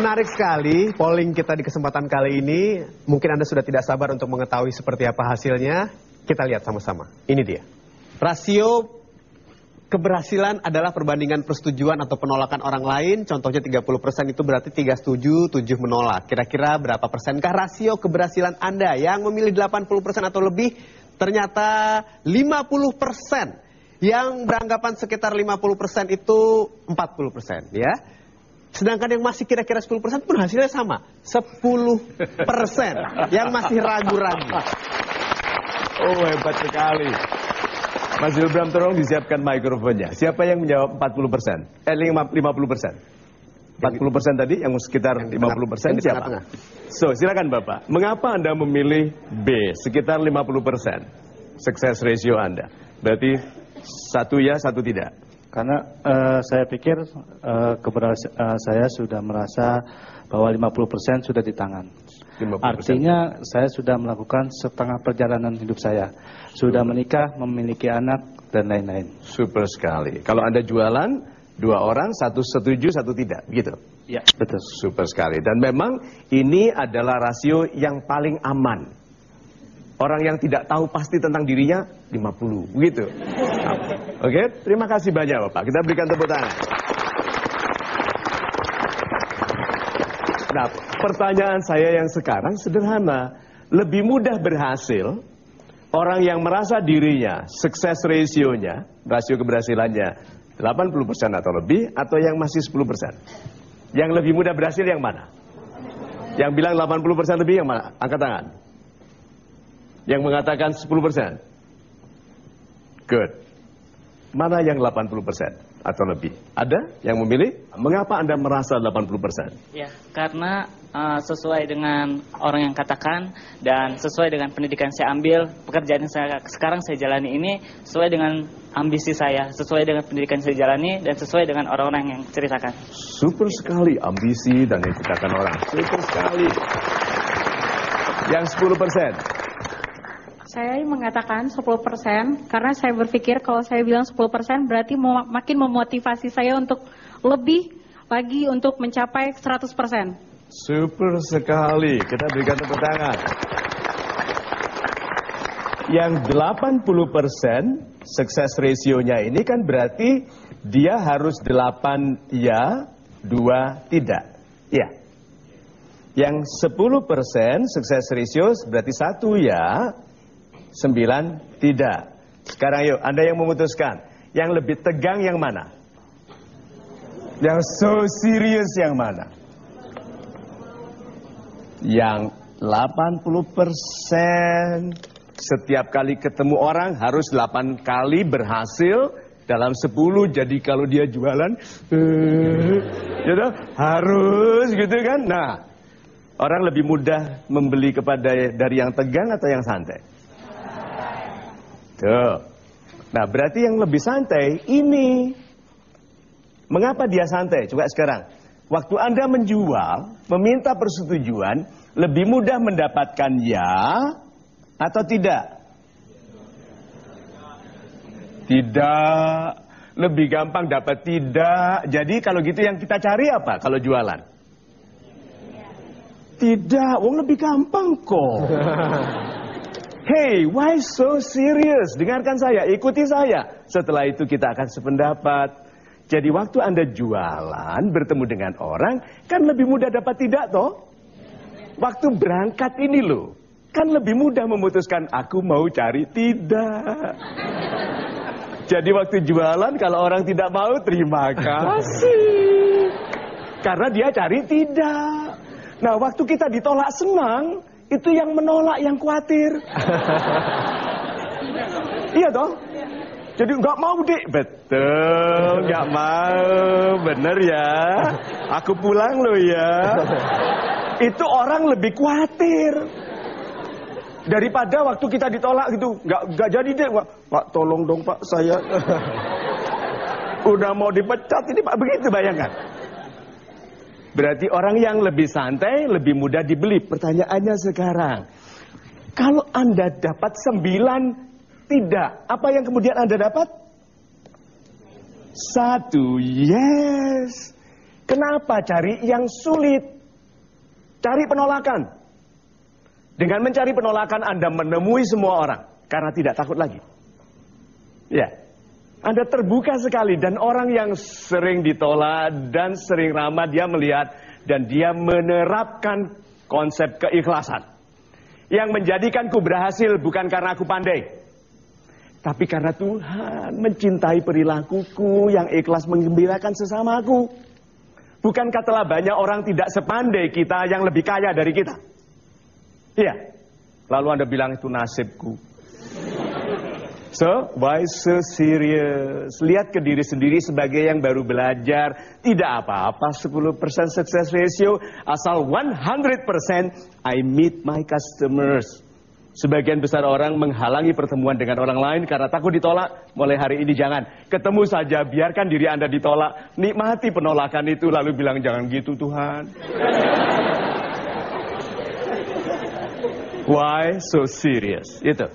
Menarik sekali polling kita di kesempatan kali ini. Mungkin Anda sudah tidak sabar untuk mengetahui seperti apa hasilnya. Kita lihat sama-sama. Ini dia. Rasio keberhasilan adalah perbandingan persetujuan atau penolakan orang lain. Contohnya 30% itu berarti 3 setuju, 7 menolak. Kira-kira berapa persenkah rasio keberhasilan Anda yang memilih 80% atau lebih? Ternyata 50%. Yang beranggapan sekitar 50% itu 40%, ya. Sedangkan yang masih kira-kira 10% pun hasilnya sama. 10% yang masih ragu-ragu. Oh, hebat sekali. Mas Ilbram, tolong disiapkan mikrofonnya. Siapa yang menjawab 40%? 50%? 40% tadi, yang sekitar 50% siapa? So, silakan Bapak. Mengapa Anda memilih B, sekitar 50%? Sukses ratio Anda. Berarti satu ya, satu tidak. Karena saya pikir saya sudah merasa bahwa 50% sudah di tangan. 50%. Artinya saya sudah melakukan setengah perjalanan hidup saya. Sudah menikah, memiliki anak, dan lain-lain. Super sekali. Kalau Anda jualan, 2 orang, 1 setuju, 1 tidak. Begitu? Ya, betul. Super sekali. Dan memang ini adalah rasio yang paling aman. Orang yang tidak tahu pasti tentang dirinya 50, begitu. Oke, terima kasih banyak Bapak. Kita berikan tepuk tangan. Nah, pertanyaan saya yang sekarang sederhana. Lebih mudah berhasil orang yang merasa dirinya, sukses rasionya, rasio keberhasilannya 80% atau lebih, atau yang masih 10%? Yang lebih mudah berhasil yang mana? Yang bilang 80% lebih yang mana? Angkat tangan. Yang mengatakan 10%? Good. Mana yang 80% atau lebih? Ada yang memilih? Mengapa Anda merasa 80%? Ya, karena sesuai dengan orang yang katakan dan sesuai dengan pendidikan saya ambil, pekerjaan yang sekarang saya jalani ini sesuai dengan ambisi saya, sesuai dengan pendidikan saya jalani dan sesuai dengan orang-orang yang ceritakan. Super sekali, ambisi dan yang ceritakan orang. Super sekali. Yang 10%? Saya mengatakan 10% karena saya berpikir kalau saya bilang 10% berarti makin memotivasi saya untuk lebih lagi untuk mencapai 100%. Super sekali. Kita berikan tepuk tangan. Yang 80% sukses rasionya ini kan berarti dia harus 8 ya, 2 tidak. Ya. Yang 10% sukses ratio berarti 1 ya, 9 tidak. Sekarang yuk, Anda yang memutuskan. Yang lebih tegang yang mana? Yang so serius yang mana? Yang 80%. Setiap kali ketemu orang harus 8 kali berhasil dalam 10. Jadi kalau dia jualan, gitu, harus gitu kan. Nah, orang lebih mudah membeli dari yang tegang atau yang santai? Tuh. Nah, berarti yang lebih santai ini. Mengapa dia santai? Coba sekarang. Waktu Anda menjual, meminta persetujuan, lebih mudah mendapatkan ya atau tidak? Tidak. Lebih gampang dapat tidak. Jadi kalau gitu yang kita cari apa kalau jualan? Tidak. Wong lebih gampang kok. Hey, why so serious? Dengarkan saya, ikuti saya. Setelah itu kita akan sependapat. Jadi waktu Anda jualan, bertemu dengan orang, kan lebih mudah dapat tidak toh? Waktu berangkat ini loh, kan lebih mudah memutuskan aku mau cari tidak. Jadi waktu jualan kalau orang tidak mau, terima kasih. Karena dia cari tidak. Nah, waktu kita ditolak senang, itu yang menolak yang khawatir. Iya toh? Jadi nggak mau dik. Betul, nggak mau. Bener ya. Aku pulang loh ya. Itu orang lebih khawatir. Daripada waktu kita ditolak gitu. Nggak jadi deh. Pak tolong dong Pak, saya udah mau dipecat ini Pak. Begitu bayangkan. Berarti orang yang lebih santai, lebih mudah dibeli. Pertanyaannya sekarang, kalau Anda dapat 9 tidak, apa yang kemudian Anda dapat? 1, yes. Kenapa cari yang sulit? Cari penolakan. Dengan mencari penolakan Anda menemui semua orang. Karena tidak takut lagi. Ya, Anda terbuka sekali. Dan orang yang sering ditolak dan sering ramah, dia melihat dan dia menerapkan konsep keikhlasan. Yang menjadikanku berhasil bukan karena aku pandai, tapi karena Tuhan mencintai perilakuku yang ikhlas menggembirakan sesamaku. Bukankah telah banyak orang tidak sepandai kita yang lebih kaya dari kita? Iya. Lalu Anda bilang itu nasibku. So, why so serious? Lihat ke diri sendiri sebagai yang baru belajar. Tidak apa-apa 10% success ratio. Asal 100% I meet my customers. Sebagian besar orang menghalangi pertemuan dengan orang lain karena takut ditolak. Mulai hari ini jangan. Ketemu saja, biarkan diri Anda ditolak. Nikmati penolakan itu lalu bilang jangan gitu Tuhan. Why so serious? Itu.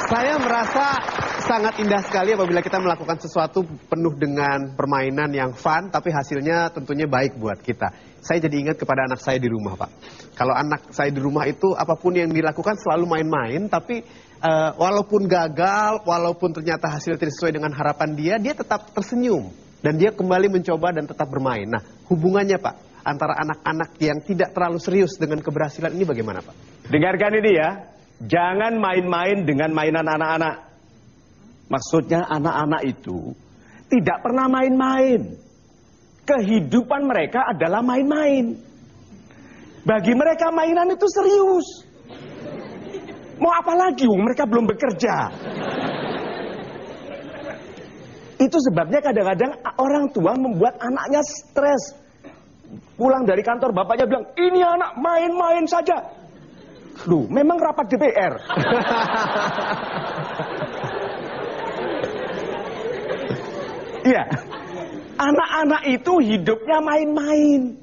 Saya merasa sangat indah sekali apabila kita melakukan sesuatu penuh dengan permainan yang fun, tapi hasilnya tentunya baik buat kita. Saya jadi ingat kepada anak saya di rumah, Pak. Kalau anak saya di rumah itu apapun yang dilakukan selalu main-main, tapi walaupun gagal, walaupun ternyata hasil tidak sesuai dengan harapan dia tetap tersenyum. Dan dia kembali mencoba dan tetap bermain. Nah, hubungannya Pak, antara anak-anak yang tidak terlalu serius dengan keberhasilan ini bagaimana Pak? Dengarkan ini ya. Jangan main-main dengan mainan anak-anak. Maksudnya anak-anak itu tidak pernah main-main. Kehidupan mereka adalah main-main. Bagi mereka mainan itu serius. Mau apa lagi? Mereka belum bekerja. Itu sebabnya kadang-kadang orang tua membuat anaknya stres. Pulang dari kantor bapaknya bilang, ini anak main-main saja. Loh, memang rapat DPR. Iya. Anak-anak itu hidupnya main-main.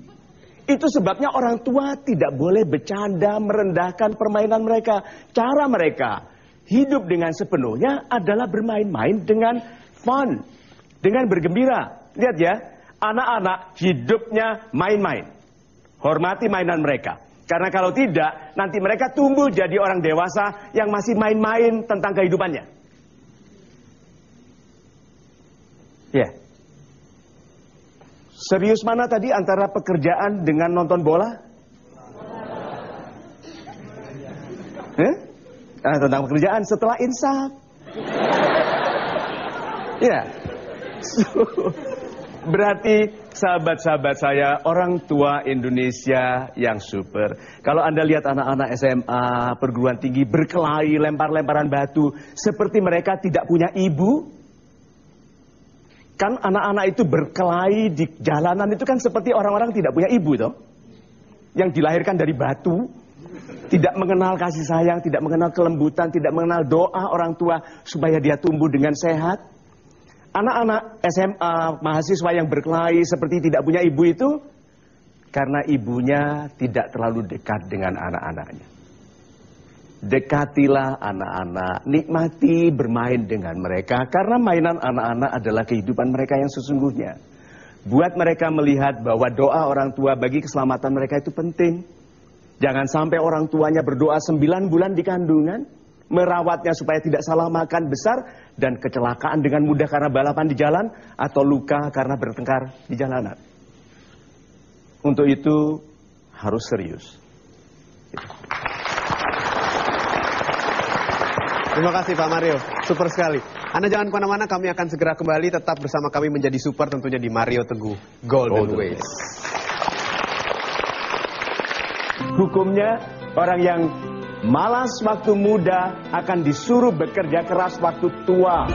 Itu sebabnya orang tua tidak boleh bercanda, merendahkan permainan mereka. Cara mereka hidup dengan sepenuhnya adalah bermain-main dengan fun, dengan bergembira. Lihat ya, anak-anak hidupnya main-main. Hormati mainan mereka. Karena kalau tidak, nanti mereka tumbuh jadi orang dewasa yang masih main-main tentang kehidupannya. Ya. Serius mana tadi antara pekerjaan dengan nonton bola? Tentang pekerjaan setelah insaf. Ya. Berarti sahabat-sahabat saya, orang tua Indonesia yang super. Kalau Anda lihat anak-anak SMA, perguruan tinggi berkelahi, lempar-lemparan batu, seperti mereka tidak punya ibu. Kan anak-anak itu berkelahi di jalanan itu kan seperti orang-orang tidak punya ibu toh. Yang dilahirkan dari batu, tidak mengenal kasih sayang, tidak mengenal kelembutan, tidak mengenal doa orang tua supaya dia tumbuh dengan sehat. Anak-anak SMA, mahasiswa yang berkelahi seperti tidak punya ibu itu karena ibunya tidak terlalu dekat dengan anak-anaknya. Dekatilah anak-anak, nikmati bermain dengan mereka karena mainan anak-anak adalah kehidupan mereka yang sesungguhnya. Buat mereka melihat bahwa doa orang tua bagi keselamatan mereka itu penting. Jangan sampai orang tuanya berdoa 9 bulan di kandungan, merawatnya supaya tidak salah makan besar dan kecelakaan dengan mudah karena balapan di jalan atau luka karena bertengkar di jalanan. Untuk itu harus serius. Terima kasih Pak Mario, super sekali. Anda jangan kemana-mana, kami akan segera kembali. Tetap bersama kami menjadi super tentunya di Mario Teguh Golden Ways. Hukumnya orang yang malas waktu muda akan disuruh bekerja keras waktu tua.